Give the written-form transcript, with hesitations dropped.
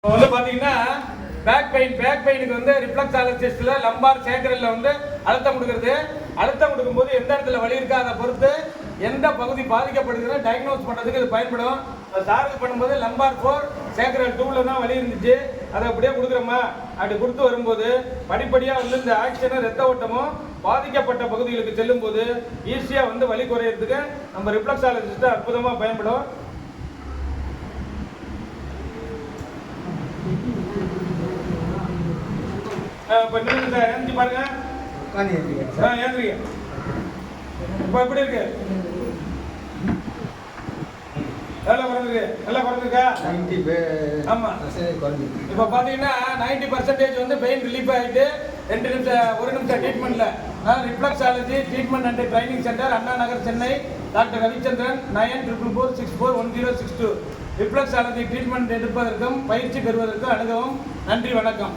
இப்போ வந்து பார்த்தீங்கன்னா பேக் பெயினுக்கு வந்து ரிஃப்ளெக்ஸாலஜிஸ்ட்ல லம்பார் சேக்கரல்ல வந்து அழுத்தம் கொடுக்குறது. அழுத்தம் கொடுக்கும்போது எந்த இடத்துல வலி இருக்கா அதை பொறுத்து எந்த பகுதி பாதிக்கப்படுதுன்னு டயக்னோஸ் பண்ணுறதுக்கு இது பயன்படும். சார்ஜ் பண்ணும்போது லம்பார் 4 சேக்கரல் 2ல தான் வலி இருந்துச்சு, அதை அப்படியே கொடுக்குறோமா, அப்படி கொடுத்து வரும்போது படிப்படியாக வந்து இந்த ஆக்சிஜனும் ரத்த ஓட்டமும் பாதிக்கப்பட்ட பகுதிகளுக்கு செல்லும் போது ஈஸியாக வந்து வலி குறையிறதுக்கு நம்ம ரிஃப்ளெக்ஸாலஜிஸ்ட் அற்புதமாக பயன்படும். இப்போ நின்று சார் எழுந்து பாருங்க, ஏந்திரிங்க. இப்போ எப்படி இருக்கு? எவ்வளோ குறைஞ்சிருக்கு? எல்லாம் குறைஞ்சிருக்கா? ஆமாம். இப்போ பார்த்தீங்கன்னா 90% வந்து பெயின் ரிலீஃப் ஆகிட்டு 1 நிமிஷம் ட்ரீட்மெண்ட்டில் reflexology treatment and training centre, Anna Nagar, Chennai. Doctor Ravichandran 9444641062. Reflexology treatment எடுப்பதற்கும் பயிற்சி பெறுவதற்கும் அணுகவும். நன்றி, வணக்கம்.